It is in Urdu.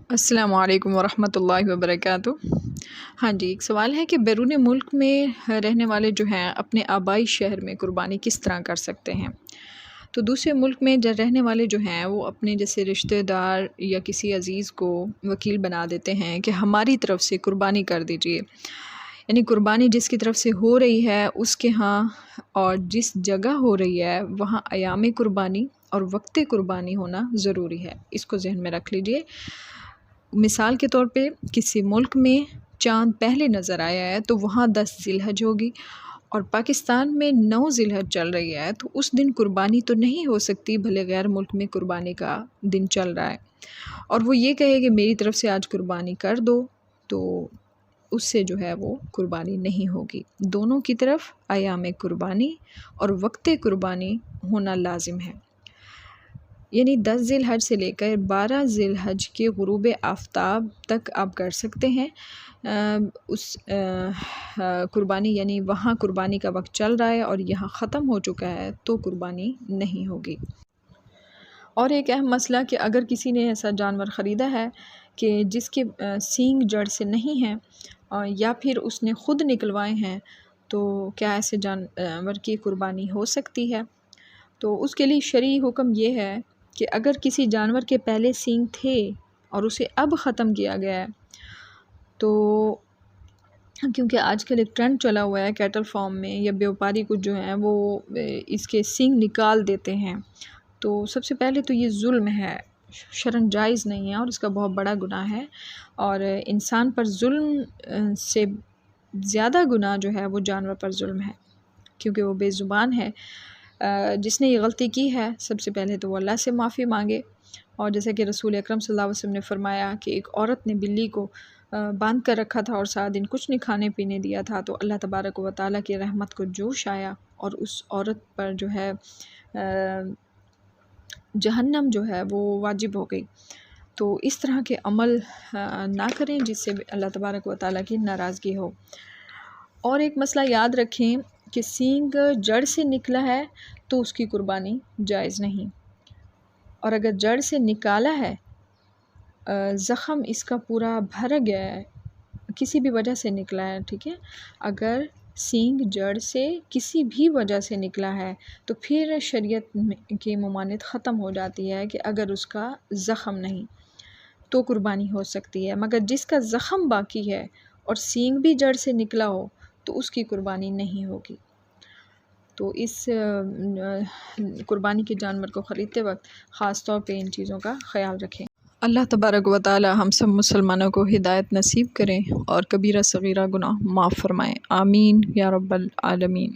السلام علیکم ورحمۃ اللہ وبرکاتہ۔ ہاں جی، ایک سوال ہے کہ بیرون ملک میں رہنے والے جو ہیں اپنے آبائی شہر میں قربانی کس طرح کر سکتے ہیں؟ تو دوسرے ملک میں رہنے والے جو ہیں وہ اپنے جیسے رشتہ دار یا کسی عزیز کو وکیل بنا دیتے ہیں کہ ہماری طرف سے قربانی کر دیجئے، یعنی قربانی جس کی طرف سے ہو رہی ہے اس کے ہاں اور جس جگہ ہو رہی ہے وہاں ایام قربانی اور وقت قربانی ہونا ضروری ہے، اس کو ذہن میں رکھ لیجئے۔ مثال کے طور پہ کسی ملک میں چاند پہلے نظر آیا ہے تو وہاں 10 ذی الحج ہوگی، اور پاکستان میں 9 ذی الحج چل رہی ہے تو اس دن قربانی تو نہیں ہو سکتی بھلے غیر ملک میں قربانی کا دن چل رہا ہے، اور وہ یہ کہے کہ میری طرف سے آج قربانی کر دو، تو اس سے جو ہے وہ قربانی نہیں ہوگی۔ دونوں کی طرف ایام قربانی اور وقت قربانی ہونا لازم ہے، یعنی 10 ذی الحج سے لے کر 12 ذی الحج کے غروب آفتاب تک آپ کر سکتے ہیں اس قربانی، یعنی وہاں قربانی کا وقت چل رہا ہے اور یہاں ختم ہو چکا ہے تو قربانی نہیں ہوگی۔ اور ایک اہم مسئلہ کہ اگر کسی نے ایسا جانور خریدا ہے کہ جس کے سینگ جڑ سے نہیں ہیں یا پھر اس نے خود نکلوائے ہیں، تو کیا ایسے جانور کی قربانی ہو سکتی ہے؟ تو اس کے لیے شرعی حکم یہ ہے کہ اگر کسی جانور کے پہلے سینگ تھے اور اسے اب ختم کیا گیا ہے، تو کیونکہ آج کل ایک ٹرینڈ چلا ہوا ہے کیٹل فارم میں یا بیوپاری کچھ جو ہیں وہ اس کے سینگ نکال دیتے ہیں، تو سب سے پہلے تو یہ ظلم ہے، شرعاً جائز نہیں ہے اور اس کا بہت بڑا گناہ ہے، اور انسان پر ظلم سے زیادہ گناہ جو ہے وہ جانور پر ظلم ہے، کیونکہ وہ بے زبان ہے۔ جس نے یہ غلطی کی ہے سب سے پہلے تو وہ اللہ سے معافی مانگے، اور جیسا کہ رسول اکرم صلی اللہ علیہ وسلم نے فرمایا کہ ایک عورت نے بلی کو باندھ کر رکھا تھا اور 7 دن کچھ نہیں کھانے پینے دیا تھا، تو اللہ تبارک و تعالیٰ کی رحمت کو جوش آیا اور اس عورت پر جو ہے جہنم جو ہے وہ واجب ہو گئی۔ تو اس طرح کے عمل نہ کریں جس سے اللہ تبارک و تعالیٰ کی ناراضگی ہو۔ اور ایک مسئلہ یاد رکھیں کہ سینگ جڑ سے نکلا ہے تو اس کی قربانی جائز نہیں، اور اگر جڑ سے نکالا ہے، زخم اس کا پورا بھر گیا ہے، کسی بھی وجہ سے نکلا ہے، ٹھیک ہے، اگر سینگ جڑ سے کسی بھی وجہ سے نکلا ہے تو پھر شریعت کی ممانعت ختم ہو جاتی ہے کہ اگر اس کا زخم نہیں تو قربانی ہو سکتی ہے، مگر جس کا زخم باقی ہے اور سینگ بھی جڑ سے نکلا ہو تو اس کی قربانی نہیں ہوگی۔ تو اس قربانی کے جانور کو خریدتے وقت خاص طور پہ ان چیزوں کا خیال رکھیں۔ اللہ تبارک و تعالی ہم سب مسلمانوں کو ہدایت نصیب کریں اور کبیرہ صغیرہ گناہ معاف فرمائیں، آمین یا رب العالمین۔